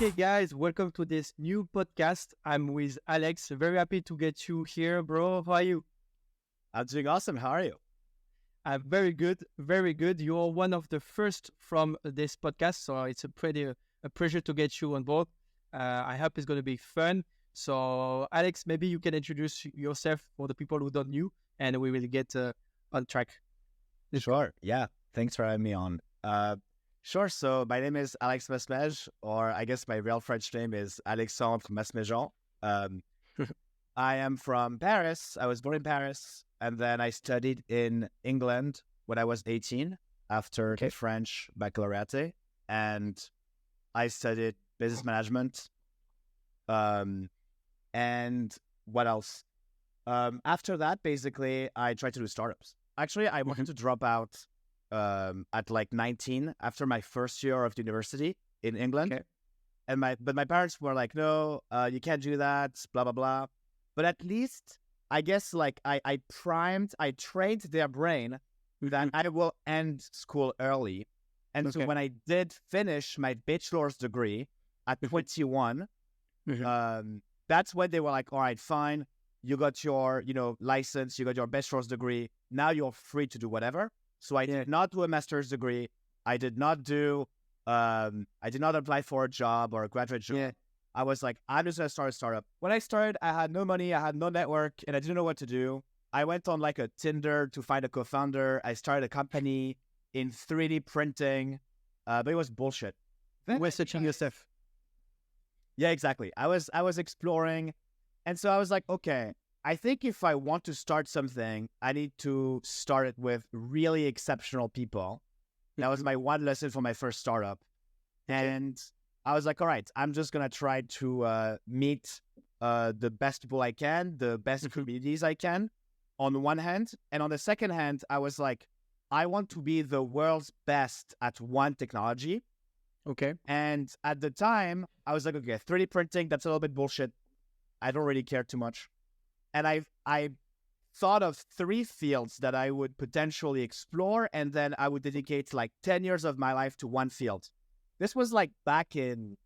Okay, guys, welcome to this new podcast. I'm with Alex. Very happy to get you here, bro. How are you? I'm doing awesome. How are you? I'm very good, very good. You're one of the first from this podcast, so it's a pleasure to get you on board. I hope it's going to be fun. So, Alex, maybe you can introduce yourself for the people who don't know, and we will get on track. Sure. Yeah. Thanks for having me on. Sure. So my name is Alex Masmej, or I guess my real French name is Alexandre Masmejean. I am from Paris. I was born in Paris, and then I studied in England when I was 18 after the French baccalaureate, and I studied business management. And what else? After that, basically, I tried to do startups. Actually, I wanted to drop out at like 19 after my first year of university in England. Okay. But my parents were like, no, you can't do that, blah, blah, blah. But at least I guess like I trained their brain that I will end school early. And so when I did finish my bachelor's degree at 21, that's when they were like, all right, fine. You got your, license, you got your bachelor's degree. Now you're free to do whatever. So I did not do a master's degree. I did not apply for a job or a graduate job. Yeah. I was like, I'm just going to start a startup. When I started, I had no money, I had no network, and I didn't know what to do. I went on like a Tinder to find a co-founder. I started a company in 3D printing, but it was bullshit. We're searching yourself. Yeah, exactly. I was exploring. And so I was like, okay, I think if I want to start something, I need to start it with really exceptional people. That was my one lesson for my first startup. And I was like, all right, I'm just going to try to meet the best people I can, the best communities I can on one hand. And on the second hand, I was like, I want to be the world's best at one technology. Okay. And at the time, I was like, okay, 3D printing, that's a little bit bullshit. I don't really care too much. And I thought of 3 fields that I would potentially explore, and then I would dedicate like 10 years of my life to one field. This was like back in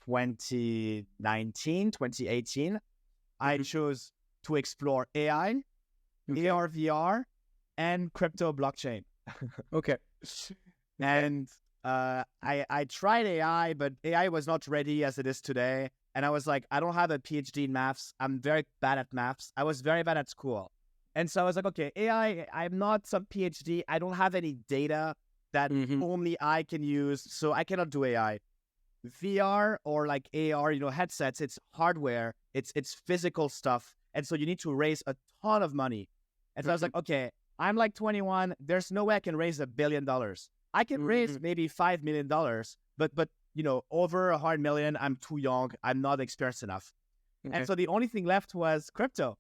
2019, 2018. I chose to explore AI, AR, VR, and crypto blockchain. Okay. And I tried AI, but AI was not ready as it is today. And I was like, I don't have a PhD in maths. I'm very bad at maths. I was very bad at school. And so I was like, okay, AI, I'm not some PhD. I don't have any data that only I can use. So I cannot do AI. VR or like AR, headsets, it's hardware. It's physical stuff. And so you need to raise a ton of money. And so I was like, okay, I'm like 21. There's no way I can raise $1 billion. I can raise maybe $5 million, but over $100 million, I'm too young. I'm not experienced enough. Okay. And so the only thing left was crypto.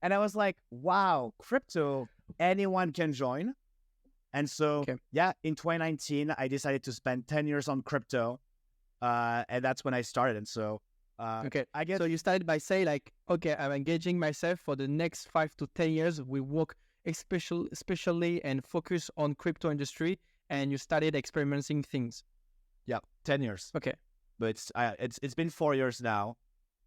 And I was like, wow, crypto, anyone can join. And so, in 2019, I decided to spend 10 years on crypto. And that's when I started. And so, I guess. So you started by saying like, okay, I'm engaging myself for the next 5 to 10 years. We work especially and focus on crypto industry. And you started experimenting things. Yeah, 10 years. Okay. But it's been 4 years now.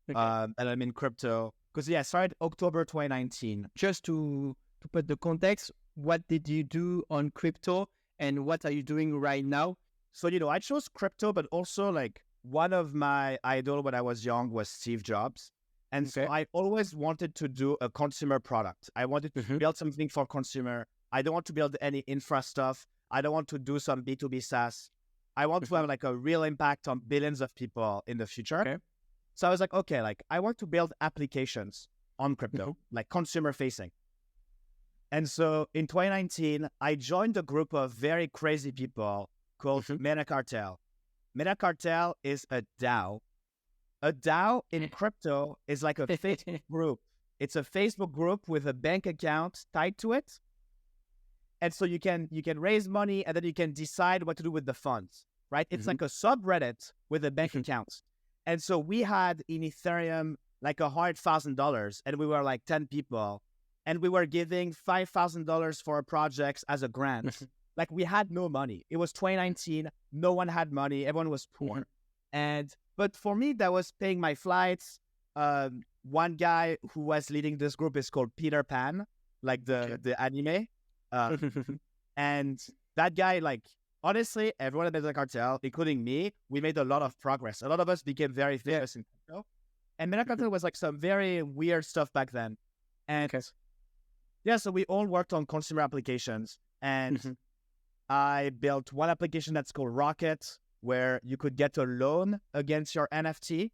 And I'm in crypto. Because, I started October 2019. Just to put the context, what did you do on crypto and what are you doing right now? So, I chose crypto, but also like one of my idol when I was young was Steve Jobs. And so I always wanted to do a consumer product. I wanted to build something for consumer. I don't want to build any infra stuff. I don't want to do some B2B SaaS. I want to have like a real impact on billions of people in the future. Okay. So I was like, okay, like I want to build applications on crypto, like consumer facing. And so in 2019, I joined a group of very crazy people called Meta Cartel. Meta Cartel is a DAO. A DAO in crypto is like a Facebook group. It's a Facebook group with a bank account tied to it. And so you can raise money and then you can decide what to do with the funds, right? It's like a subreddit with a bank account. And so we had in Ethereum like $100,000 and we were like 10 people and we were giving $5,000 for our projects as a grant. like we had no money. It was 2019. No one had money. Everyone was poor. But for me, that was paying my flights. One guy who was leading this group is called Peter Pan, like the anime. And that guy, like, honestly, everyone at Meta Cartel, including me, we made a lot of progress. A lot of us became very famous in crypto. And Meta Cartel was like some very weird stuff back then. And so we all worked on consumer applications. And I built one application that's called Rocket, where you could get a loan against your NFT.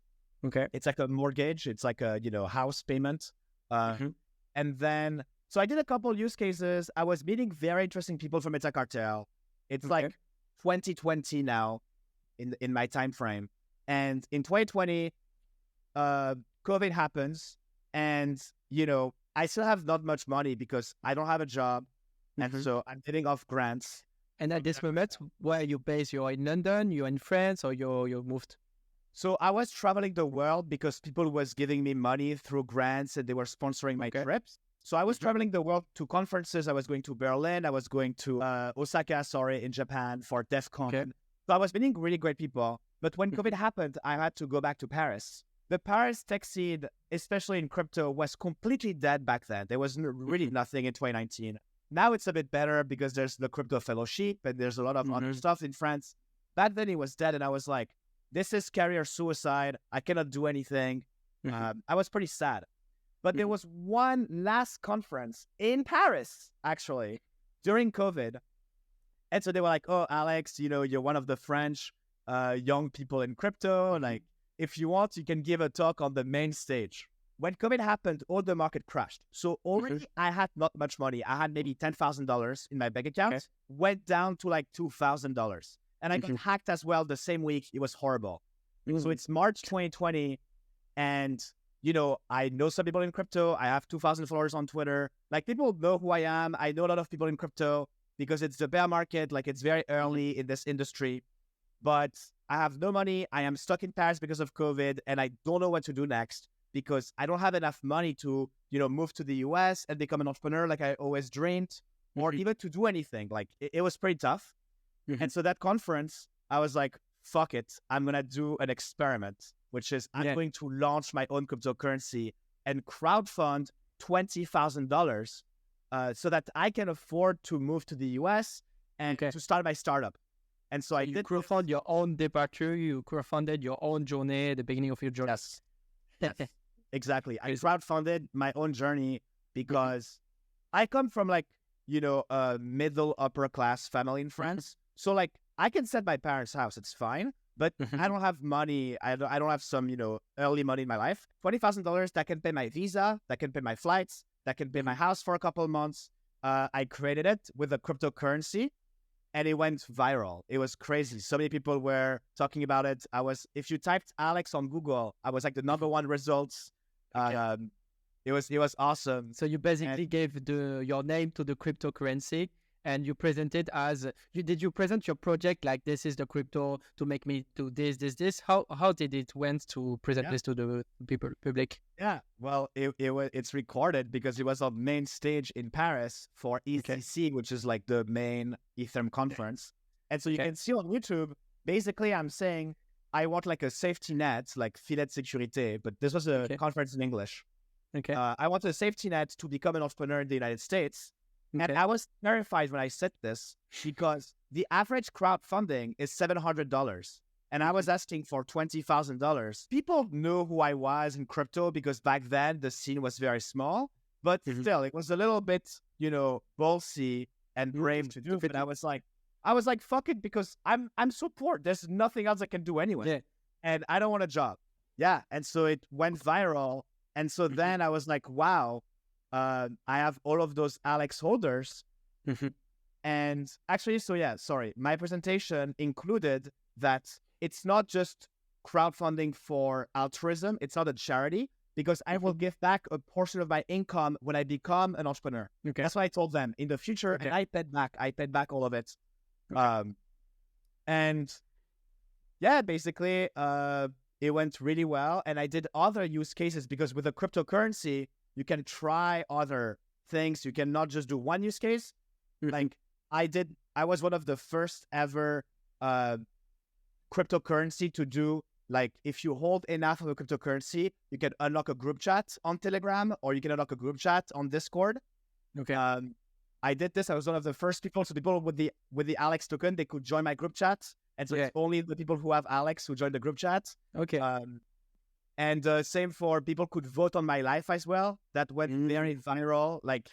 It's like a mortgage. It's like a, house payment. And then, so I did a couple use cases. I was meeting very interesting people from Meta Cartel. It's like 2020 now in my time frame. And in 2020, COVID happens. And, I still have not much money because I don't have a job. And so I'm living off grants. And at this moment, where you based? You're in London, you're in France, or you moved? So I was traveling the world because people was giving me money through grants and they were sponsoring my trips. So I was traveling the world to conferences. I was going to Berlin. I was going to Osaka, in Japan for DEF CON. So I was meeting really great people. But when COVID happened, I had to go back to Paris. The Paris tech scene, especially in crypto, was completely dead back then. There was really nothing in 2019. Now it's a bit better because there's the crypto fellowship and there's a lot of other stuff in France. Back then it was dead and I was like, this is career suicide. I cannot do anything. I was pretty sad. But there was one last conference in Paris, actually, during COVID. And so they were like, oh, Alex, you're one of the French young people in crypto. Like, if you want, you can give a talk on the main stage. When COVID happened, all the market crashed. So already I had not much money. I had maybe $10,000 in my bank account, went down to like $2,000. And I got hacked as well the same week. It was horrible. So it's March 2020. And, I know some people in crypto. I have 2,000 followers on Twitter. Like, people know who I am. I know a lot of people in crypto because it's the bear market. Like, it's very early in this industry. But I have no money. I am stuck in Paris because of COVID. And I don't know what to do next, because I don't have enough money to, move to the US and become an entrepreneur like I always dreamed, or even to do anything. Like, it was pretty tough. And so that conference, I was like, fuck it. I'm going to do an experiment, which is I'm going to launch my own cryptocurrency and crowdfund $20,000 so that I can afford to move to the US and to start my startup. And so I did crowdfund your own departure. You crowdfunded your own journey at the beginning of your journey. Yes. Exactly. I crowdfunded my own journey because I come from like, a middle upper class family in France. So like I can sell my parents' house. It's fine. But I don't have money. I don't have some, early money in my life. $20,000 that can pay my visa, that can pay my flights, that can pay my house for a couple of months. I created it with a cryptocurrency and it went viral. It was crazy. So many people were talking about it. If you typed Alex on Google, I was like the number one results. It was awesome. So you basically gave your name to the cryptocurrency, and you presented as did you present your project like this is the crypto to make me do this? How did it went to present this to the public? Yeah, well, it's recorded because it was on main stage in Paris for ECC, which is like the main Ethereum conference. And so you can see on YouTube, basically I'm saying I want like a safety net, like filet de sécurité, but this was a conference in English. I want a safety net to become an entrepreneur in the United States. And I was terrified when I said this because the average crowdfunding is $700. And I was asking for $20,000. People knew who I was in crypto because back then the scene was very small. But still, it was a little bit, ballsy and brave to do. But I was like, fuck it, because I'm so poor. There's nothing else I can do anyway. And I don't want a job. Yeah. And so it went viral. And so then I was like, wow. I have all of those Alex holders. And actually, my presentation included that it's not just crowdfunding for altruism. It's not a charity because I will give back a portion of my income when I become an entrepreneur. That's what I told them in the future. And I paid back all of it. And yeah, basically, it went really well. And I did other use cases because with a cryptocurrency, you can try other things. You cannot just do one use case. Like I I was one of the first ever cryptocurrency to do, like, if you hold enough of a cryptocurrency, you can unlock a group chat on Telegram, or you can unlock a group chat on Discord. Okay. I did this. I was one of the first people. So the people with the Alex token, they could join my group chat. And so it's only the people who have Alex who join the group chat. Okay. And same for people could vote on my life as well. That went very viral. Like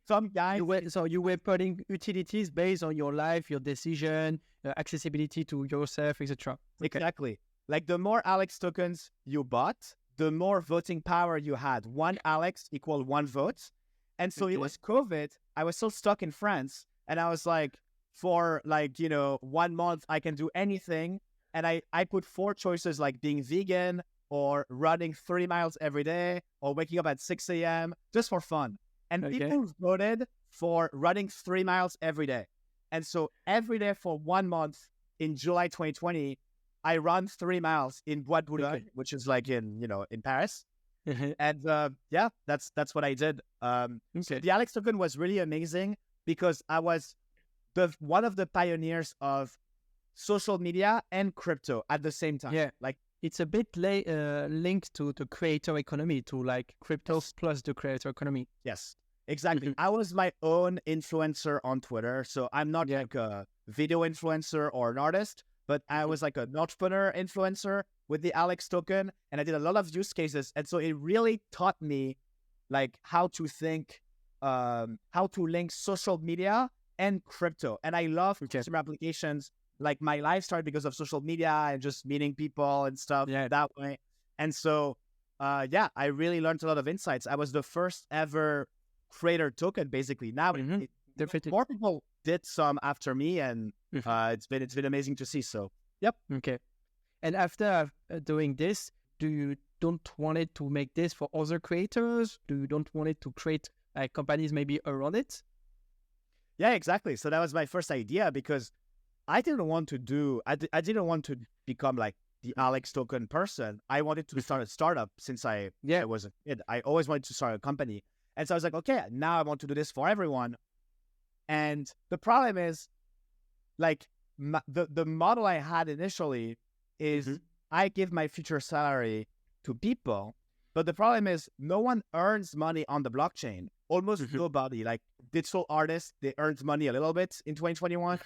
some guys. You were putting utilities based on your life, your decision, accessibility to yourself, etc. Okay. Exactly. Like the more Alex tokens you bought, the more voting power you had. One Alex equal one vote. And so it was COVID. I was still stuck in France. And I was like, for like, 1 month, I can do anything. And I put 4 choices, like being vegan or running 3 miles every day or waking up at 6 a.m. just for fun. And people voted for running 3 miles every day. And so every day for 1 month in July 2020, I run 3 miles in Bois de Boulogne, which is like in Paris. And that's what I did. So the Alex token was really amazing because I was one of the pioneers of social media and crypto at the same time. Yeah, like it's a bit linked to the creator economy, to like crypto plus the creator economy. Yes, exactly. I was my own influencer on Twitter, so I'm not like a video influencer or an artist, but I was like an entrepreneur influencer with the Alex token, and I did a lot of use cases. And so it really taught me like how to think, how to link social media and crypto. And I love consumer applications. Like my life started because of social media and just meeting people and stuff that way. And so, I really learned a lot of insights. I was the first ever creator token, basically. Now, more people did some after me, and it's been amazing to see. So, Okay. And after doing this, do you don't want it to make this for other creators? Do you don't want it to create like companies maybe around it? Yeah, exactly. So that was my first idea because I didn't want to I didn't want to become like the Alex token person. I wanted to start a startup since I was a kid. I always wanted to start a company. And so I was like, okay, now I want to do this for everyone. And the problem is like the model I had initially is I give my future salary to people, but the problem is no one earns money on the blockchain. Almost nobody. Like digital artists, they earned money a little bit in 2021.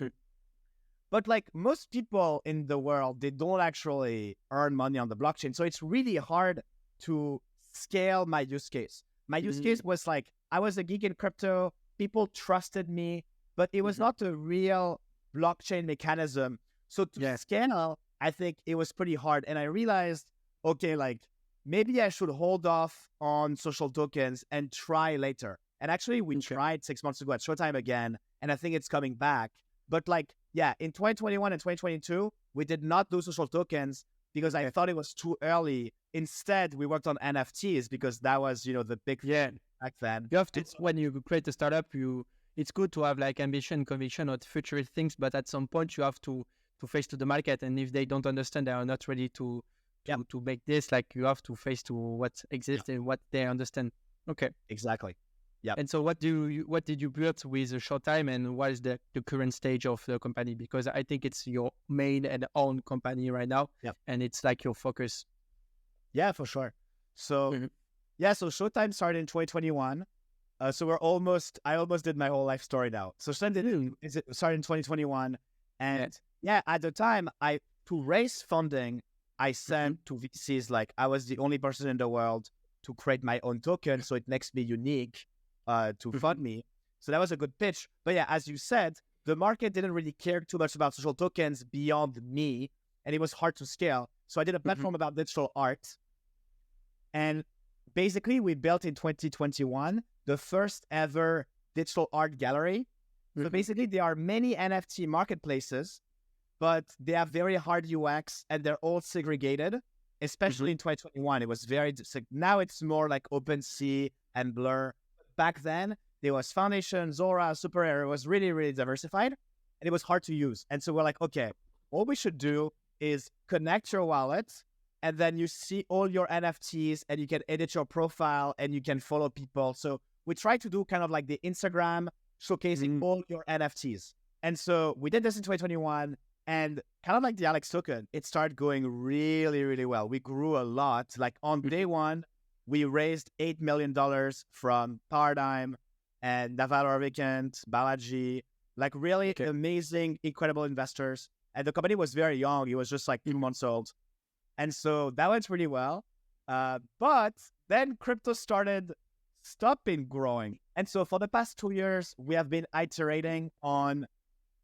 But like most people in the world, they don't actually earn money on the blockchain. So it's really hard to scale my use case. My use case was like, I was a geek in crypto. People trusted me, but it was not a real blockchain mechanism. So to scale, I think it was pretty hard. And I realized, okay, like maybe I should hold off on social tokens and try later. And actually we tried 6 months ago at Showtime again, and I think it's coming back. But like, in 2021 and 2022, we did not do social tokens because I thought it was too early. Instead, we worked on NFTs because that was, the big thing back then. You have to, when you create a startup, it's good to have like ambition, conviction, or futuristic things, but at some point you have to face to the market. And if they don't understand, they are not ready to make this, like you have to face to what exists and what they understand. Okay. Exactly. Yeah. And so what did you build with Showtime, and what is the current stage of the company? Because I think it's your main and own company right now. Yeah. And it's like your focus. Yeah, for sure. So so Showtime started in 2021. So I almost did my whole life story now. So Showtime started in 2021. And at the time to raise funding, I sent to VCs, like I was the only person in the world to create my own token. So it makes me unique to fund me. So that was a good pitch. But as you said, the market didn't really care too much about social tokens beyond me, and it was hard to scale. So I did a platform about digital art. And basically we built in 2021 the first ever digital art gallery. So basically there are many NFT marketplaces, but they have very hard UX and they're all segregated, especially in 2021. It was very, now it's more like OpenSea and Blur. Back then, there was Foundation, Zora, Super Air. It was really, really diversified, and it was hard to use. And so we're like, okay, what we should do is connect your wallet, and then you see all your NFTs, and you can edit your profile, and you can follow people. So we try to do kind of like the Instagram showcasing all your NFTs. And so we did this in 2021, and kind of like the Alex token, it started going really, really well. We grew a lot. Like on day one, we raised $8 million from Paradigm and Naval Ravikant, Balaji, like really amazing, incredible investors. And the company was very young. It was just like 2 months old. And so that went really well. But then crypto started stopping growing. And so for the past 2 years, we have been iterating on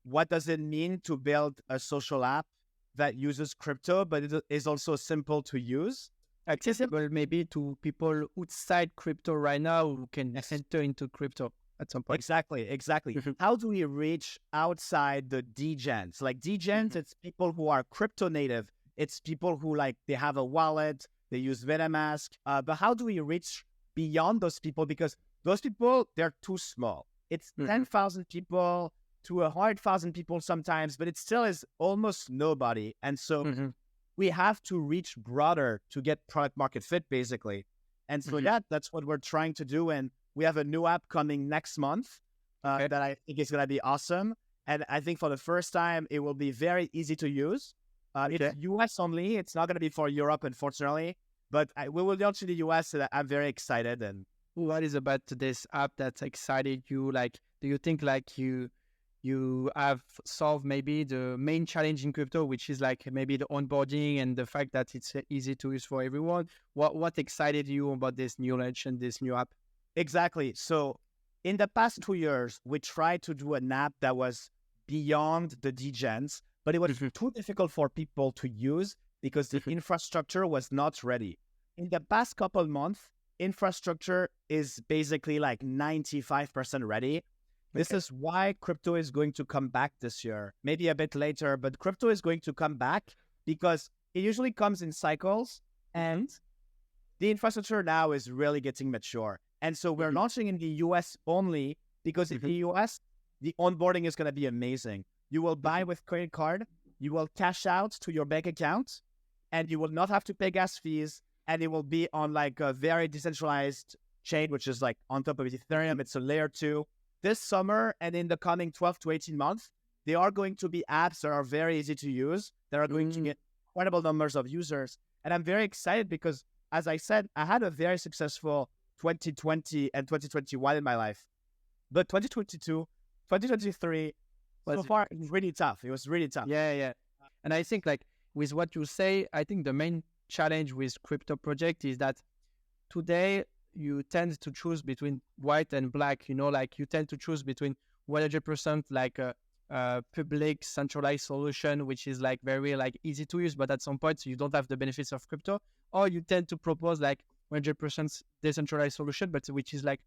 what does it mean to build a social app that uses crypto, but it is also simple to use. Accessible maybe to people outside crypto right now who can enter into crypto at some point. Exactly. How do we reach outside the degens? Like degens, it's people who are crypto native. It's people who like, they have a wallet, they use MetaMask. But how do we reach beyond those people? Because those people, they're too small. It's 10,000 people to 100,000 people sometimes, but it still is almost nobody. And so we have to reach broader to get product market fit, basically. And so that's what we're trying to do. And we have a new app coming next month that I think is going to be awesome. And I think for the first time, it will be very easy to use. It's US only. It's not going to be for Europe, unfortunately. But we will launch in the US, and I'm very excited. And what is about this app that's excited you? Like, do you think like you have solved maybe the main challenge in crypto, which is like maybe the onboarding and the fact that it's easy to use for everyone? What excited you about this new launch and this new app? Exactly. So in the past 2 years, we tried to do an app that was beyond the degens, but it was too difficult for people to use because the infrastructure was not ready. In the past couple of months, infrastructure is basically like 95% ready. This is why crypto is going to come back this year, maybe a bit later, but crypto is going to come back because it usually comes in cycles and the infrastructure now is really getting mature. And so we're launching in the US only because in the US, the onboarding is going to be amazing. You will buy with credit card, you will cash out to your bank account, and you will not have to pay gas fees. And it will be on like a very decentralized chain, which is like on top of Ethereum. It's a layer 2. This summer and in the coming 12 to 18 months, there are going to be apps that are very easy to use, that are going to get incredible numbers of users. And I'm very excited because, as I said, I had a very successful 2020 and 2021 in my life. But 2022, 2023, so far, it was really tough. It was really tough. Yeah. And I think like with what you say, I think the main challenge with crypto project is that today you tend to choose between white and black, like you tend to choose between 100% like a public centralized solution, which is like very like easy to use, but at some point you don't have the benefits of crypto, or you tend to propose like 100% decentralized solution, but which is like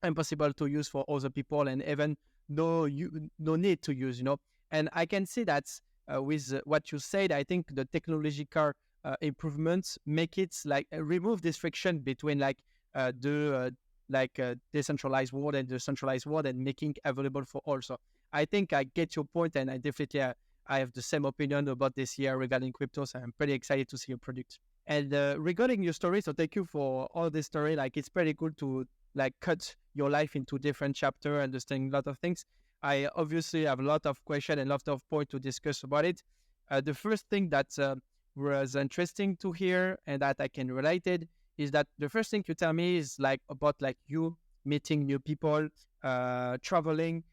impossible to use for other people and even no need to use, And I can see that with what you said, I think the technological improvements make it like remove this friction between like the decentralized world and the centralized world and making available for all. So I think I get your point, and I definitely I have the same opinion about this year regarding crypto. So I'm pretty excited to see your product. And regarding your story, so thank you for all this story. Like it's pretty cool to like cut your life into different chapters, understanding a lot of things. I obviously have a lot of questions and a lot of points to discuss about it. The first thing that was interesting to hear and that I can relate it is that the first thing you tell me is like about like you meeting new people, traveling,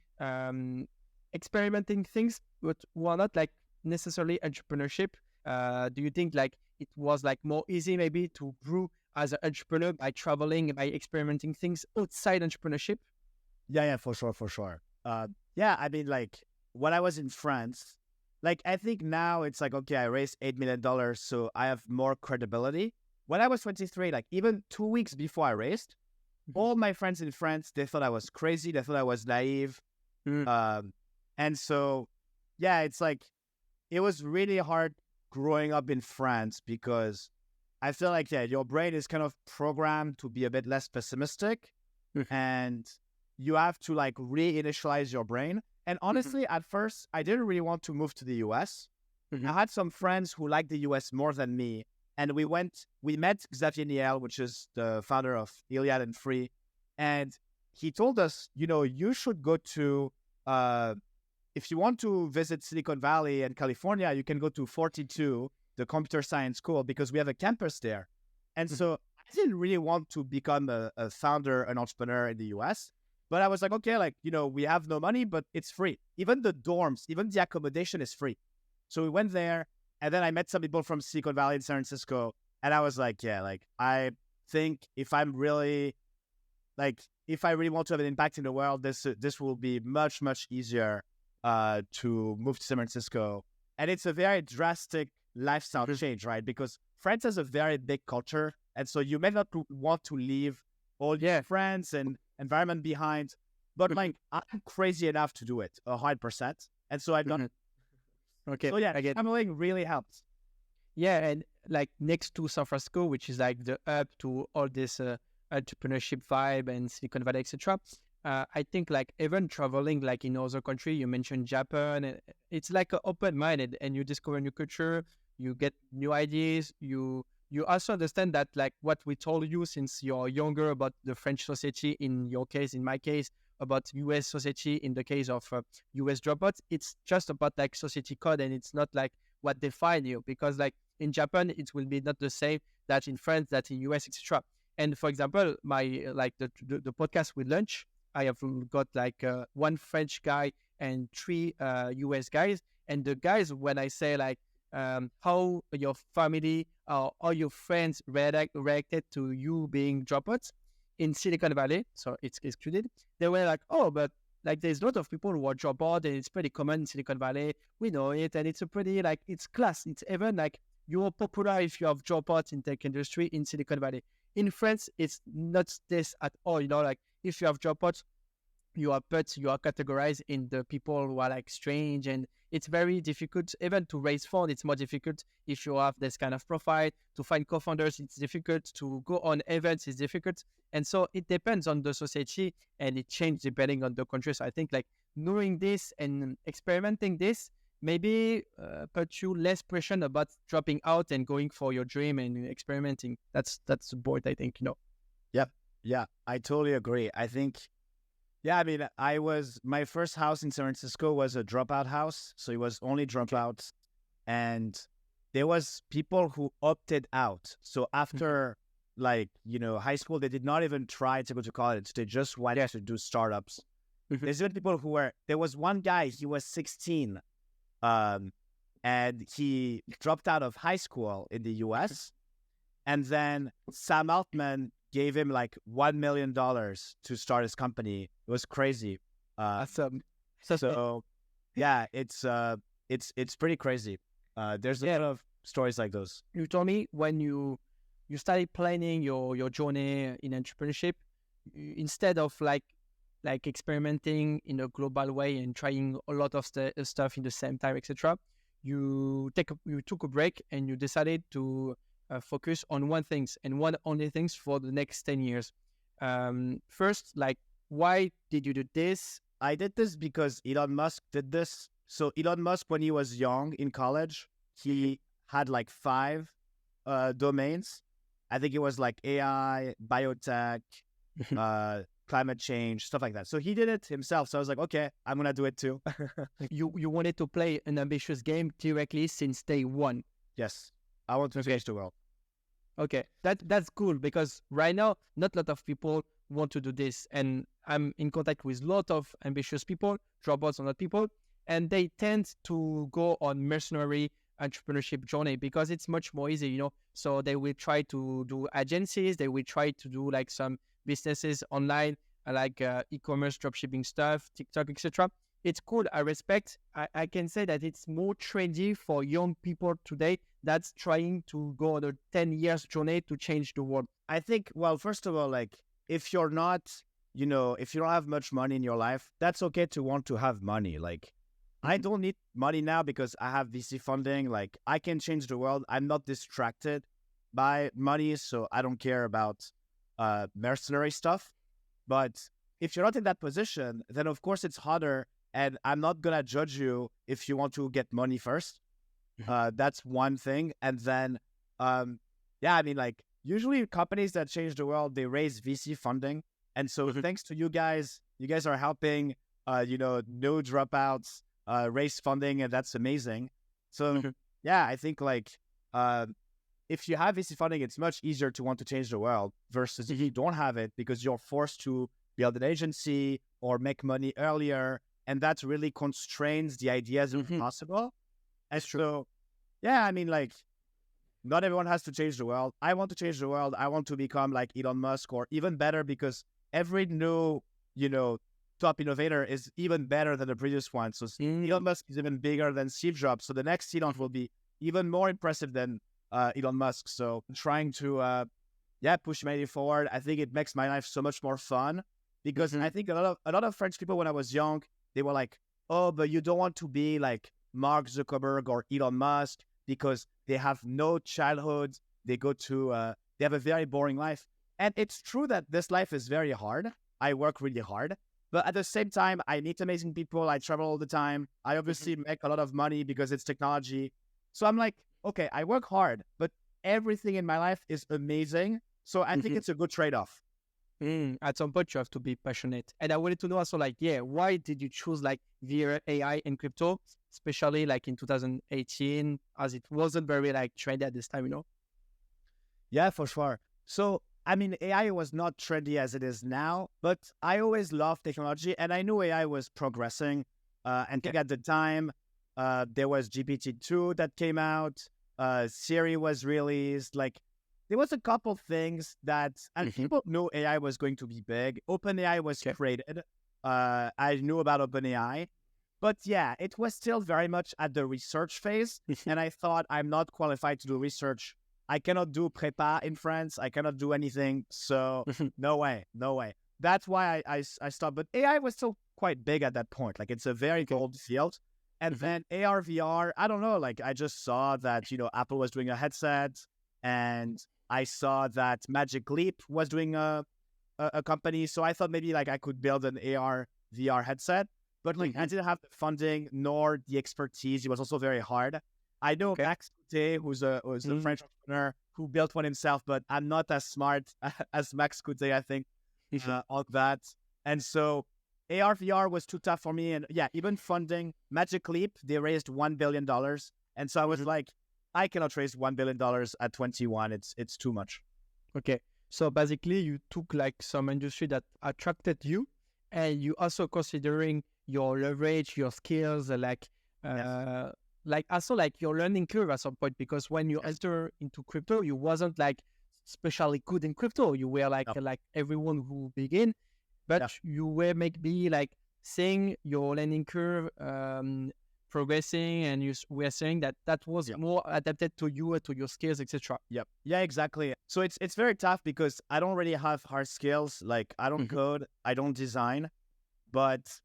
experimenting things, but were not like necessarily entrepreneurship. Do you think like it was like more easy maybe to grow as an entrepreneur by traveling, by experimenting things outside entrepreneurship? Yeah, for sure. Yeah, I mean, like when I was in France, like I think now it's like, okay, I raised $8 million, so I have more credibility. When I was 23, like even 2 weeks before I raised, all my friends in France, they thought I was crazy. They thought I was naive. And so, yeah, it's like, it was really hard growing up in France because I feel like, yeah, your brain is kind of programmed to be a bit less pessimistic and you have to like reinitialize your brain. And honestly, at first, I didn't really want to move to the US. I had some friends who liked the US more than me. And we met Xavier Niel, which is the founder of Iliad and Free. And he told us, you should go to if you want to visit Silicon Valley and California, you can go to 42, the computer science school, because we have a campus there. And so I didn't really want to become a founder, an entrepreneur in the US. But I was like, okay, like, we have no money, but it's free. Even the dorms, even the accommodation is free. So we went there, and then I met some people from Silicon Valley in San Francisco. And I was like, yeah, like, I think if I really want to have an impact in the world, this will be much, much easier to move to San Francisco. And it's a very drastic lifestyle change, right? Because France has a very big culture. And so you may not want to leave all your friends and environment behind. But like, I'm crazy enough to do it 100%. And so I've done it. Okay. So yeah, traveling really helps. Yeah. And like next to San Francisco, which is like the hub to all this entrepreneurship vibe and Silicon Valley, etc. I think like even traveling like in other country, you mentioned Japan, it's like open-minded, and you discover new culture, you get new ideas, you also understand that like what we told you since you're younger about the French society, in your case, in my case, about US society, in the case of US dropouts, it's just about like society code, and it's not like what define you, because like in Japan, it will be not the same that in France, that in US, etc. And for example, my like the podcast with lunch, I have got like one French guy and 3 US guys. And the guys, when I say like how your family or all your friends reacted to you being dropouts in Silicon Valley, so it's excluded, they were like, oh, but like there's a lot of people who are dropout, and it's pretty common in Silicon Valley. We know it, and it's a pretty like it's class. It's even like you're popular if you have dropouts in tech industry in Silicon Valley. In France, it's not this at all. Like if you have dropouts, you are categorized in the people who are like strange, and it's very difficult even to raise funds. It's more difficult if you have this kind of profile. To find co-founders, it's difficult. To go on events, it's difficult. And so it depends on the society, and it changes depending on the country. So I think like knowing this and experimenting this maybe put you less pressure about dropping out and going for your dream and experimenting. That's the point, I think, Yep. Yeah, I totally agree. I think, I mean, my first house in San Francisco was a dropout house. So it was only dropouts. And there was people who opted out. So after high school, they did not even try to go to college. They just wanted to do startups. There's even people there was one guy, he was 16. And he dropped out of high school in the US. And then Sam Altman gave him like $1 million to start his company. It was crazy. Awesome. So yeah, it's pretty crazy. There's a lot of stories like those. You told me when you started planning your journey in entrepreneurship, instead of like experimenting in a global way and trying a lot of stuff in the same time, etc. You took a break, and you decided to focus on one things and one only things for the next 10 years. First, like, why did you do this? I did this because Elon Musk did this. So Elon Musk, when he was young in college, he had like 5 domains. I think it was like AI, biotech, climate change, stuff like that. So he did it himself. So I was like, okay, I'm going to do it too. You wanted to play an ambitious game directly since day one. Yes. I want to change the world. Okay. That's cool, because right now, not a lot of people want to do this. And I'm in contact with a lot of ambitious people, dropouts or not people, and they tend to go on mercenary entrepreneurship journey because it's much more easy, So they will try to do agencies. They will try to do like some businesses online, like e-commerce, dropshipping stuff, TikTok, etc. It's cool. I respect. I can say that it's more trendy for young people today that's trying to go on a 10 years journey to change the world. I think, well, first of all, like if you're not, if you don't have much money in your life, that's okay to want to have money. Like I don't need money now because I have VC funding. Like I can change the world. I'm not distracted by money, so I don't care about mercenary stuff. But if you're not in that position, then of course it's harder. And I'm not going to judge you if you want to get money first. That's one thing. And then, I mean, like usually companies that change the world, they raise VC funding. And so thanks to you guys are helping, no dropouts, raise funding, and that's amazing. So yeah, I think like if you have VC funding, it's much easier to want to change the world versus if you don't have it because you're forced to build an agency or make money earlier, and that really constrains the ideas that are possible. And so, yeah, I mean, like, not everyone has to change the world. I want to change the world. I want to become like Elon Musk or even better because every new, top innovator is even better than the previous one. So Elon Musk is even bigger than Steve Jobs. So the next Elon will be even more impressive than Elon Musk. So trying to, push humanity forward. I think it makes my life so much more fun because I think a lot of French people when I was young, they were like, oh, but you don't want to be like Mark Zuckerberg or Elon Musk because they have no childhood. They have a very boring life. And it's true that this life is very hard. I work really hard. But at the same time, I meet amazing people. I travel all the time. I obviously make a lot of money because it's technology. So I'm like, okay, I work hard, but everything in my life is amazing. So I think it's a good trade-off. At some point, you have to be passionate. And I wanted to know also, like, why did you choose like VR, AI, and crypto, especially like in 2018, as it wasn't very like trendy at this time? Yeah, for sure. So, I mean, AI was not trendy as it is now, but I always loved technology, and I knew AI was progressing. And at the time, there was GPT-2 that came out. Siri was released. Like, there was a couple things that, and people knew AI was going to be big. OpenAI was created. I knew about OpenAI. But yeah, it was still very much at the research phase. And I thought, I'm not qualified to do research. I cannot do prépa in France. I cannot do anything. So no way. That's why I stopped. But AI was still quite big at that point. Like, it's a very old field. And then AR, VR, I don't know. Like, I just saw that, Apple was doing a headset, and I saw that Magic Leap was doing a company. So I thought maybe like I could build an AR, VR headset. But like I didn't have the funding nor the expertise. It was also very hard. I know Max Coutet, who's a French entrepreneur who built one himself, but I'm not as smart as Max Coutet, I think, on that. And so AR, VR was too tough for me. And yeah, even funding, Magic Leap, they raised $1 billion. And so I was like, I cannot raise $1 billion at 21. It's too much. Okay. So basically, you took like some industry that attracted you, and you also considering your leverage, your skills, like also like your learning curve at some point, because when you enter into crypto, you wasn't like especially good in crypto. You were like everyone who begin, but you were maybe like seeing your learning curve progressing, and you were saying that was more adapted to you, to your skills, etc. Yeah, exactly. So it's very tough because I don't really have hard skills. Like, I don't code, I don't design, but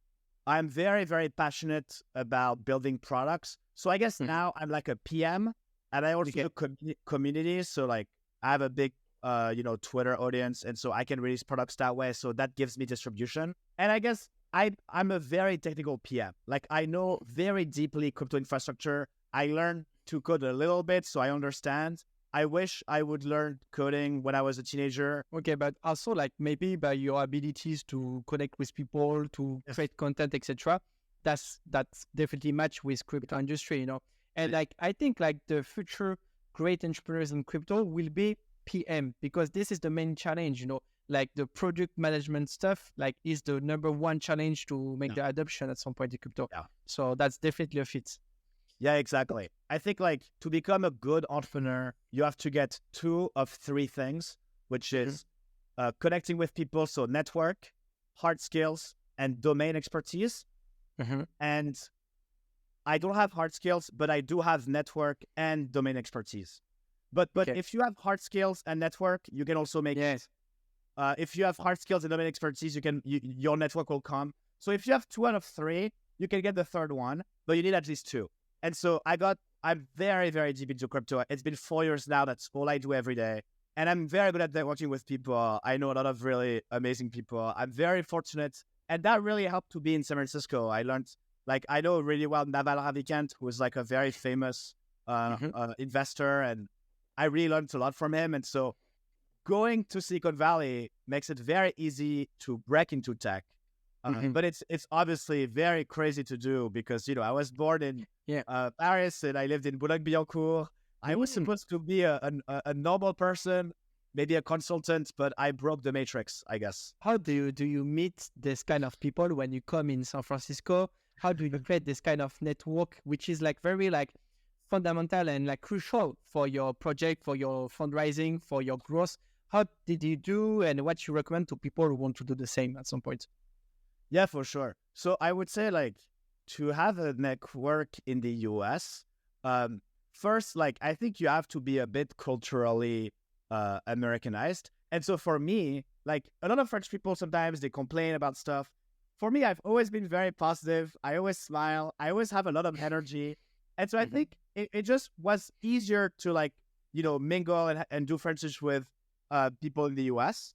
I'm very, very passionate about building products. So I guess now I'm like a PM, and I also do communities. So like I have a big, Twitter audience, and so I can release products that way. So that gives me distribution. And I guess I'm a very technical PM. Like, I know very deeply crypto infrastructure. I learned to code a little bit, so I understand. I wish I would learn coding when I was a teenager. Okay, but also like maybe by your abilities to connect with people, to create content, etc. That's definitely match with crypto industry, And like I think like the future great entrepreneurs in crypto will be PM, because this is the main challenge, like the product management stuff, like is the number one challenge to make the adoption at some point in crypto. Yeah. So that's definitely a fit. Yeah, exactly. I think like to become a good entrepreneur, you have to get 2 of 3 things, which is connecting with people. So network, hard skills, and domain expertise. And I don't have hard skills, but I do have network and domain expertise. But if you have hard skills and network, you can also make it. If you have hard skills and domain expertise, your network will come. So if you have 2 out of 3, you can get the third one, but you need at least 2. And so I'm very, very deep into crypto. It's been 4 years now. That's all I do every day. And I'm very good at networking with people. I know a lot of really amazing people. I'm very fortunate. And that really helped to be in San Francisco. I learned, like, I know really well Naval Ravikant, who is like a very famous investor. And I really learned a lot from him. And so going to Silicon Valley makes it very easy to break into tech. But it's obviously very crazy to do because, I was born in Paris and I lived in Boulogne-Billancourt. I was supposed to be a normal person, maybe a consultant, but I broke the matrix, I guess. How do you meet this kind of people when you come in San Francisco? How do you create this kind of network, which is like very like fundamental and like crucial for your project, for your fundraising, for your growth? How did you do, and what you recommend to people who want to do the same at some point? Yeah, for sure. So I would say like to have a network in the US, first, like I think you have to be a bit culturally Americanized. And so for me, like a lot of French people, sometimes they complain about stuff. For me, I've always been very positive. I always smile. I always have a lot of energy. And so I think it just was easier to like, mingle and do friendships with people in the US.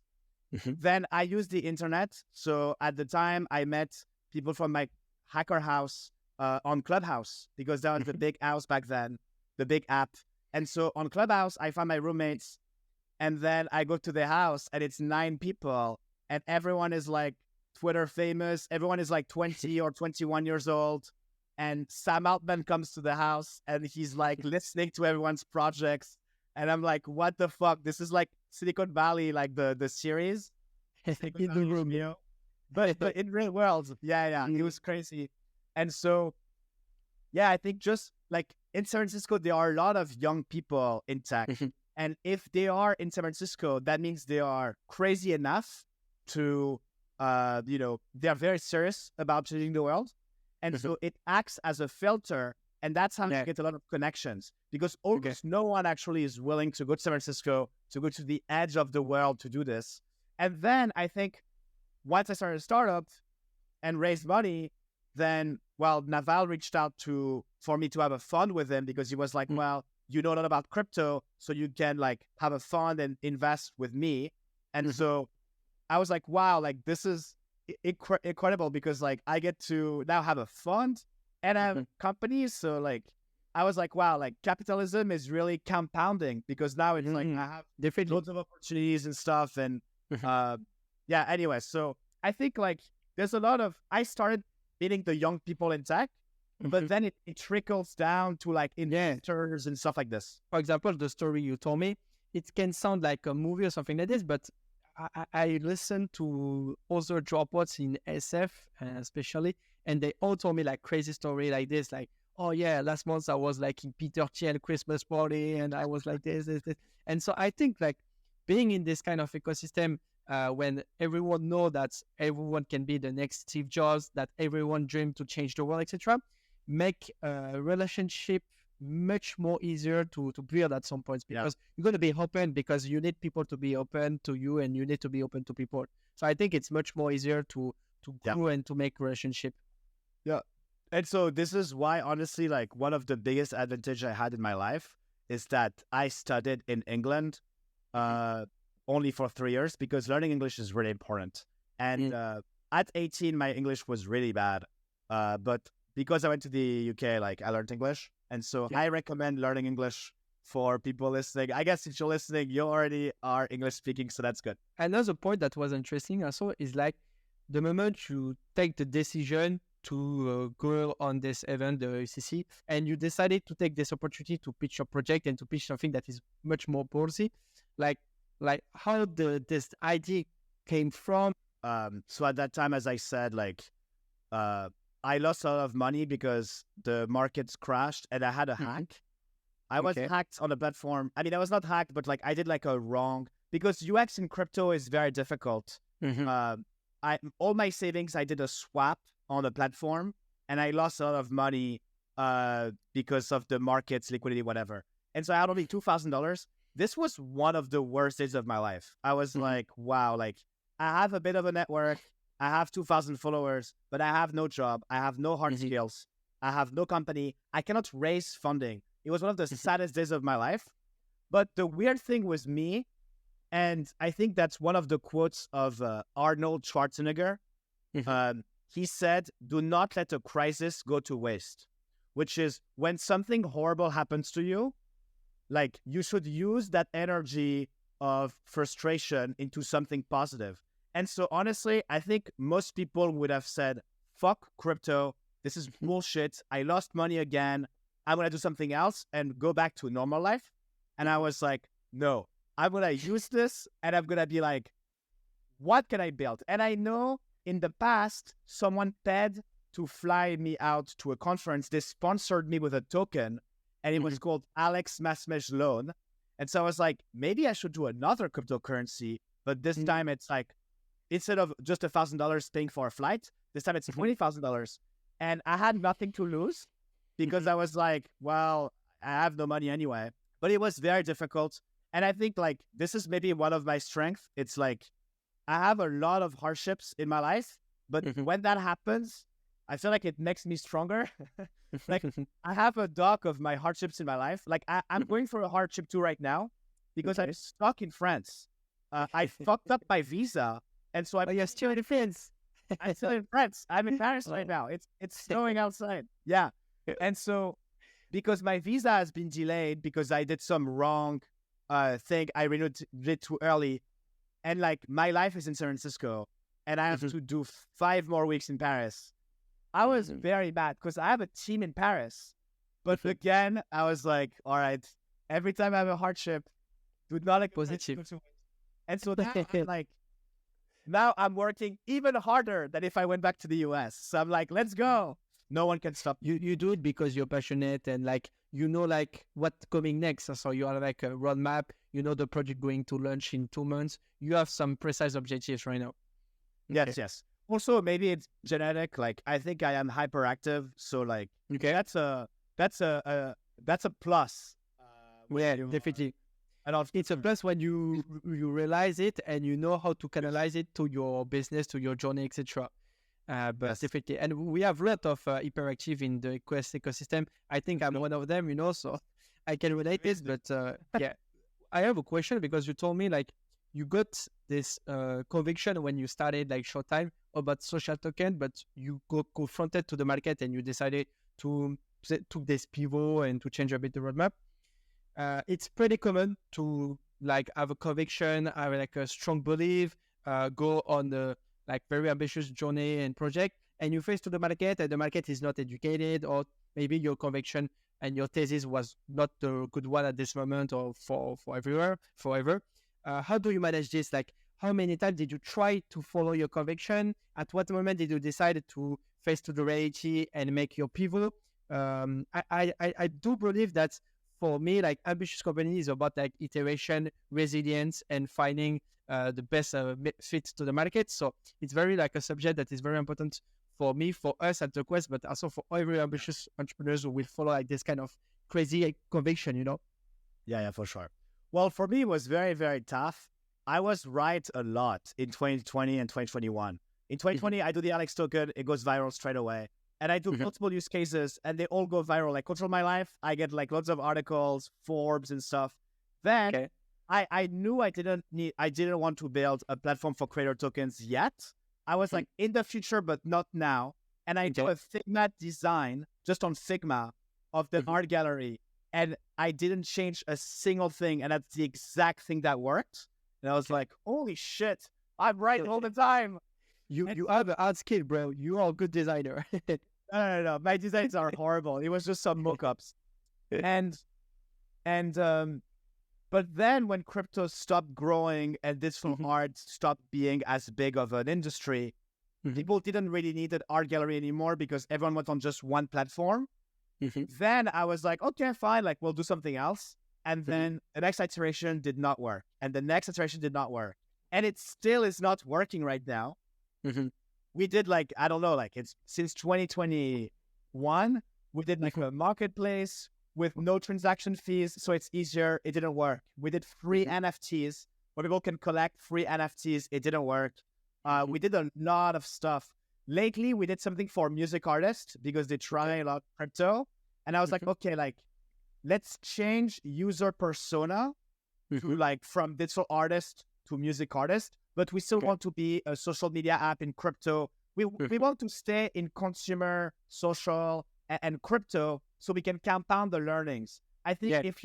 Then I used the internet. So at the time I met people from my hacker house on Clubhouse because that was the big house back then, the big app. And so on Clubhouse, I found my roommates and then I go to the house and it's 9 people and everyone is like Twitter famous. Everyone is like 20 or 21 years old. And Sam Altman comes to the house and he's like listening to everyone's projects. And I'm like, what the fuck? This is like Silicon Valley, like the series. In the room, But in real world, it was crazy. And so, I think just like in San Francisco, there are a lot of young people in tech. And if they are in San Francisco, that means they are crazy enough to, they're very serious about changing the world. And so it acts as a filter. And that's how you get a lot of connections because almost no one actually is willing to go to San Francisco, to go to the edge of the world to do this. And then I think once I started a startup and raised money, then, Naval reached out for me to have a fund with him because he was like, well, you know a lot about crypto, so you can like have a fund and invest with me. And so I was like, wow, like this is incredible because like I get to now have a fund and I have companies. So like, I was like, wow, like capitalism is really compounding because now it's like I have loads of opportunities and stuff. And anyway, so I think like there's a lot of, I started meeting the young people in tech, but then it trickles down to like investors and stuff like this. For example, the story you told me, it can sound like a movie or something like this, but I listened to other dropouts in SF especially, and they all told me like crazy story like this, like, oh yeah, last month I was like in Peter Thiel Christmas party and I was like this. And so I think like being in this kind of ecosystem when everyone know that everyone can be the next Steve Jobs, that everyone dream to change the world, etc., make a relationship much more easier to build at some points because you're going to be open because you need people to be open to you and you need to be open to people. So I think it's much more easier to grow and to make relationship. Yeah. And so this is why, honestly, like one of the biggest advantage I had in my life is that I studied in England only for 3 years because learning English is really important. And at 18, my English was really bad. But because I went to the UK, like I learned English. And so I recommend learning English for people listening. I guess if you're listening, you already are English speaking, so that's good. Another point that was interesting also is like the moment you take the decision to go on this event, the UCC, and you decided to take this opportunity to pitch your project and to pitch something that is much more ballsy, like how this idea came from. So at that time, as I said, like I lost a lot of money because the markets crashed and I had a hack. I was hacked on a platform. I mean, I was not hacked, but like I did like a wrong, because UX in crypto is very difficult. All my savings, I did a swap on the platform and I lost a lot of money because of the markets, liquidity, whatever. And so I had only $2,000. This was one of the worst days of my life. I was like, wow, like I have a bit of a network. I have 2,000 followers, but I have no job. I have no hard skills. I have no company. I cannot raise funding. It was one of the saddest days of my life. But the weird thing was me, and I think that's one of the quotes of Arnold Schwarzenegger. He said, do not let a crisis go to waste, which is when something horrible happens to you, like you should use that energy of frustration into something positive. And so honestly, I think most people would have said, fuck crypto. This is bullshit. I lost money again. I'm going to do something else and go back to normal life. And I was like, no, I'm going to use this and I'm going to be like, what can I build? And I know in the past, someone paid to fly me out to a conference. They sponsored me with a token and it was called Alex Masmej loan. And so I was like, maybe I should do another cryptocurrency, but this time it's like, instead of just $1,000 paying for a flight, this time it's $20,000. And I had nothing to lose because I was like, well, I have no money anyway. But it was very difficult. And I think like, this is maybe one of my strengths. It's like, I have a lot of hardships in my life, but when that happens, I feel like it makes me stronger. Like I have a doc of my hardships in my life. Like I'm going through a hardship too right now because I'm stuck in France. I fucked up my visa. And so you're still in France. I'm still in France. I'm in Paris right now. It's snowing outside. Yeah. And so because my visa has been delayed because I did some wrong thing, I renewed it too early. And like my life is in San Francisco and I have to do 5 more weeks in Paris. I was very bad because I have a team in Paris. But again, I was like, all right, every time I have a hardship, do not like positive. And so that like, now I'm working even harder than if I went back to the US. So I'm like, let's go. No one can stop. You do it because you're passionate and like, you know, like what's coming next. So you are like a roadmap, you know, the project going to launch in 2 months. You have some precise objectives right now. Yes, yes. Also, maybe it's genetic. Like, I think I am hyperactive. So like, that's a plus. Yeah, definitely. It's a plus when you realize it and you know how to canalize it to your business, to your journey, etc. But definitely, and we have a lot of hyperactive in the Quest ecosystem. I think I'm one of them, you know, so I can relate it. But yeah, I have a question because you told me like you got this conviction when you started like Showtime about social token, but you got confronted to the market and you decided to took this pivot and to change a bit the roadmap. It's pretty common to like have a conviction, have like a strong belief, go on the like very ambitious journey and project, and you face to the market and the market is not educated, or maybe your conviction and your thesis was not the good one at this moment or for forever. How do you manage this? Like, how many times did you try to follow your conviction? At what moment did you decide to face to the reality and make your pivot? I do believe that for me, like ambitious company is about like iteration, resilience, and finding the best fit to the market. So it's very like a subject that is very important for me, for us at the Quest, but also for every ambitious entrepreneurs who will follow like this kind of crazy conviction, you know? Yeah, for sure. Well, for me, it was very, very tough. I was right a lot in 2020 and 2021. In 2020, I do the Alex token. It goes viral straight away. And I do multiple use cases and they all go viral. Like Control My Life, I get like lots of articles, Forbes and stuff. Then I knew I didn't want to build a platform for creator tokens yet. I was like in the future, but not now. And I do a Figma design just on Figma of the art gallery. And I didn't change a single thing. And that's the exact thing that worked. And I was like, holy shit, I'm right all the time. You have an art skill, bro. You are a good designer. No. My designs are horrible. It was just some mock-ups. But then when crypto stopped growing and digital art stopped being as big of an industry, people didn't really need an art gallery anymore because everyone went on just one platform. Then I was like, okay, fine. Like, we'll do something else. And then the next iteration did not work. And the next iteration did not work. And it still is not working right now. We did like, I don't know, like it's since 2021, we did like a marketplace with no transaction fees. So it's easier. It didn't work. We did free NFTs where people can collect free NFTs. It didn't work. We did a lot of stuff. Lately, we did something for music artists because they try a lot of crypto. And I was like, okay, like let's change user persona to like from digital artist to music artist. But we still want to be a social media app in crypto. We want to stay in consumer, social, and crypto so we can compound the learnings. I think if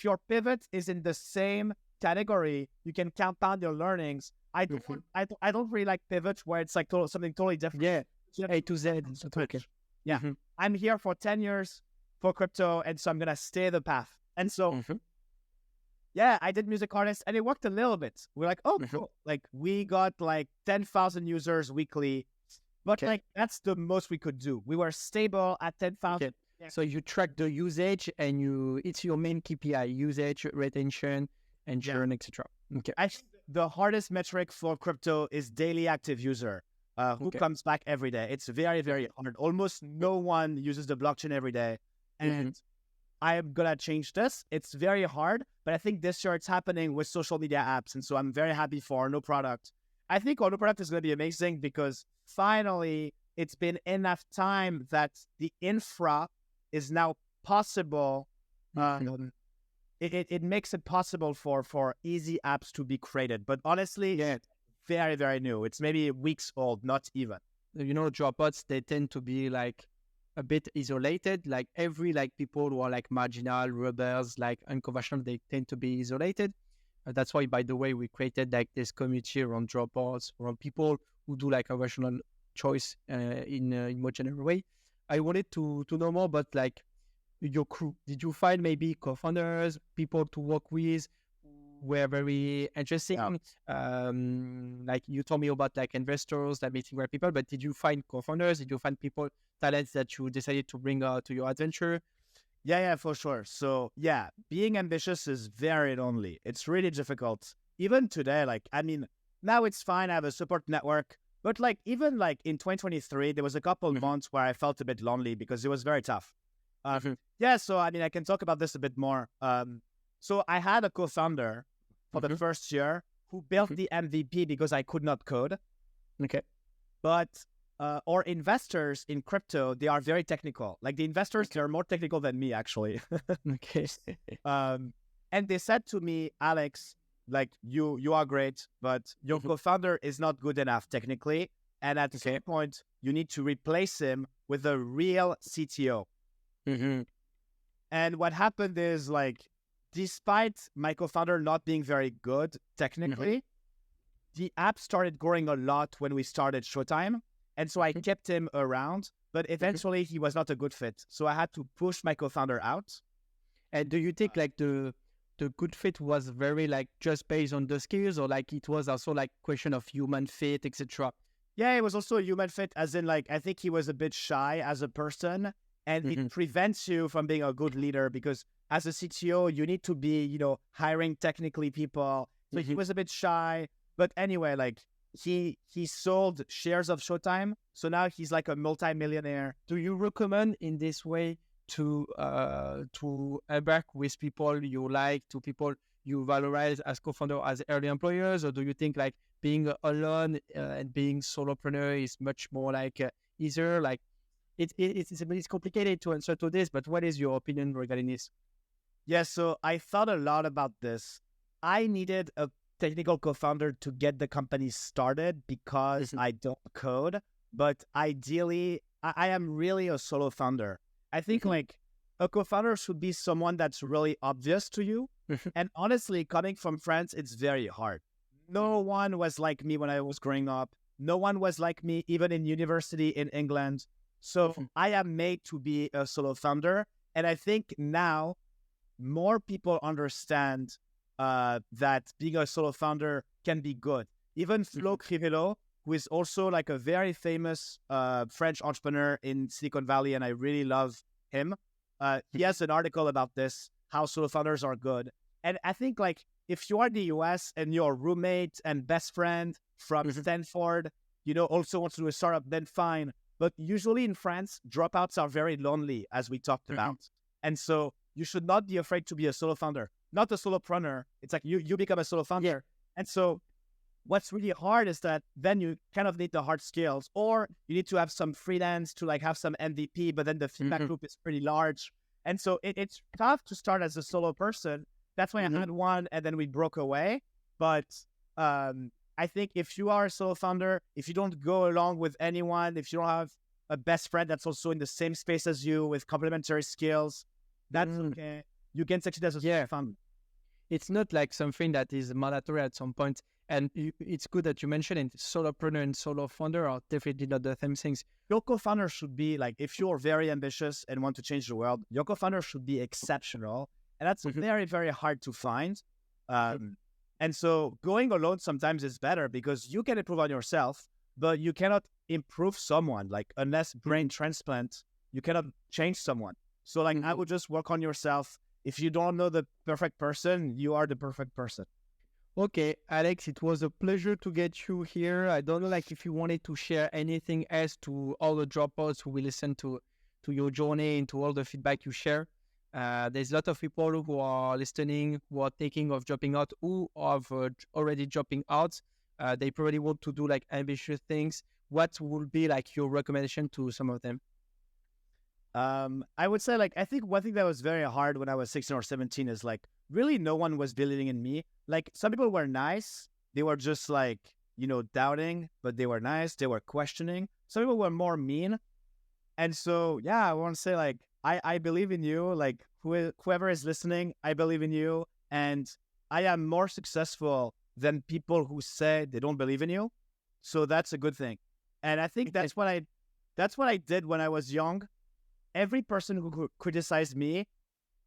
your pivot is in the same category, you can compound your learnings. I don't really like pivots where it's like something totally different. Yeah, You have A to to Z. Okay. Yeah, I'm here for 10 years for crypto, and so I'm gonna stay the path. And so, yeah, I did music artists, and it worked a little bit. We're like, oh, cool. Like we got like 10,000 users weekly, but like that's the most we could do. We were stable at 10,000. Okay. So you track the usage, and it's your main KPI: usage, retention, and churn, etc. Okay. I think the hardest metric for crypto is daily active user. Who comes back every day. It's very, very hard. Almost no one uses the blockchain every day. And I am going to change this. It's very hard, but I think this year it's happening with social media apps. And so I'm very happy for our new product. I think our new product is going to be amazing because finally it's been enough time that the infra is now possible. It makes it possible for easy apps to be created. But honestly, very, very new. It's maybe weeks old, not even. Dropouts, they tend to be like a bit isolated. Like every people who are like marginal, rebels, like unconventional, they tend to be isolated. That's why, by the way, we created like this community around dropouts, around people who do like a rational choice in a more general way. I wanted to know more about like your crew. Did you find maybe co-founders, people to work with? Were very interesting. Like you told me about like investors, like meeting great people, but did you find co-founders? Did you find people, talents that you decided to bring to your adventure? Yeah, for sure. So yeah, being ambitious is very lonely. It's really difficult. Even today, like, I mean, now it's fine. I have a support network, but like, even like in 2023, there was a couple months where I felt a bit lonely because it was very tough. Yeah. So, I mean, I can talk about this a bit more. So I had a co-founder for the first year who built the MVP because I could not code. Okay. But our investors in crypto, they are very technical. Like the investors, they're more technical than me, actually. Okay. And they said to me, Alex, like you are great, but your co-founder is not good enough technically. And at some point, you need to replace him with a real CTO. And what happened is like, despite my co-founder not being very good technically, the app started growing a lot when we started Showtime. And so I kept him around, but eventually he was not a good fit. So I had to push my co-founder out. And do you think like the good fit was very like just based on the skills, or like it was also like question of human fit, etc.? Yeah, it was also a human fit, as in like, I think he was a bit shy as a person, and it prevents you from being a good leader because as a CTO, you need to be, hiring technically people. So he was a bit shy, but anyway, like he sold shares of Showtime. So now he's like a multi-millionaire. Do you recommend in this way to embark with people you like, to people you valorize as co-founder, as early employers, or do you think like being alone and being solopreneur is much more like easier? Like it's complicated to answer to this, but what is your opinion regarding this? Yeah, so I thought a lot about this. I needed a technical co-founder to get the company started because I don't code, but ideally, I am really a solo founder. I think like a co-founder should be someone that's really obvious to you. And honestly, coming from France, it's very hard. No one was like me when I was growing up. No one was like me even in university in England. So I am made to be a solo founder. And I think now more people understand that being a solo founder can be good. Even Flo Crivello, who is also like a very famous French entrepreneur in Silicon Valley, and I really love him. He has an article about this, how solo founders are good. And I think like if you are in the US and your roommate and best friend from Stanford, also wants to do a startup, then fine. But usually in France, dropouts are very lonely, as we talked about. And so you should not be afraid to be a solo founder, not a solopreneur. It's like you become a solo founder. Yeah. And so what's really hard is that then you kind of need the hard skills, or you need to have some freelance to like have some MVP, but then the feedback loop is pretty large. And so it's tough to start as a solo person. That's why I had one and then we broke away. But I think if you are a solo founder, if you don't go along with anyone, if you don't have a best friend that's also in the same space as you with complementary skills, that's okay. You can succeed as a solo founder. It's not like something that is mandatory at some point. And it's good that you mentioned it. Solopreneur and solo founder are definitely not the same things. Your co-founder should be like, if you're very ambitious and want to change the world, your co-founder should be exceptional. And that's very, very hard to find. And so going alone sometimes is better because you can improve on yourself, but you cannot improve someone. Like, unless brain transplant, you cannot change someone. So like, I would just work on yourself. If you don't know the perfect person, you are the perfect person. Okay, Alex, it was a pleasure to get you here. I don't know, like, if you wanted to share anything else to all the dropouts who will listen to your journey and to all the feedback you share. There's a lot of people who are listening, who are thinking of dropping out, who are already dropping out. They probably want to do like ambitious things. What would be like your recommendation to some of them? I would say, like, I think one thing that was very hard when I was 16 or 17 is like, really no one was believing in me. Like, some people were nice. They were just like, doubting, but they were nice. They were questioning. Some people were more mean. And so, yeah, I want to say, like, I believe in you. Like, whoever is listening, I believe in you. And I am more successful than people who say they don't believe in you. So that's a good thing. And I think that's what I did when I was young. Every person who criticized me,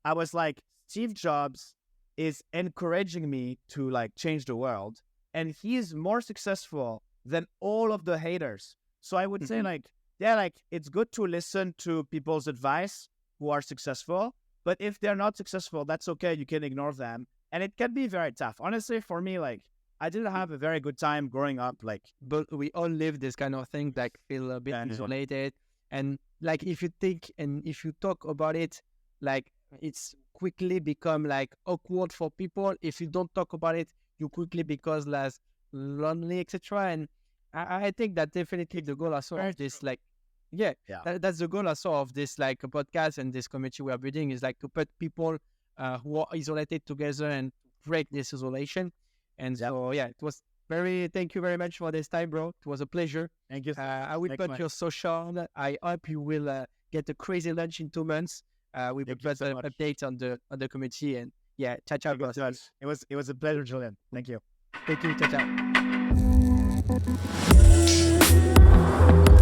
I was like, Steve Jobs is encouraging me to like change the world. And he is more successful than all of the haters. So I would say like, yeah, like, it's good to listen to people's advice who are successful. But if they're not successful, that's okay. You can ignore them. And it can be very tough. Honestly, for me, like, I didn't have a very good time growing up. Like, but we all live this kind of thing, like feel a bit isolated. And like, if you think and if you talk about it, like, it's quickly become like awkward for people. If you don't talk about it, you quickly become less lonely, etc. And I think that definitely the goal also of this, like, that's the goal also of this, like, a podcast and this community we are building, is like to put people who are isolated together and break this isolation. And so, it was thank you very much for this time, bro. It was a pleasure. Thank you. I will put your social. I hope you will get a crazy lunch in 2 months. We will put an update on the community, and ciao, ciao, bro. It was a pleasure, Julian. Thank you. Thank you. Ciao, ciao.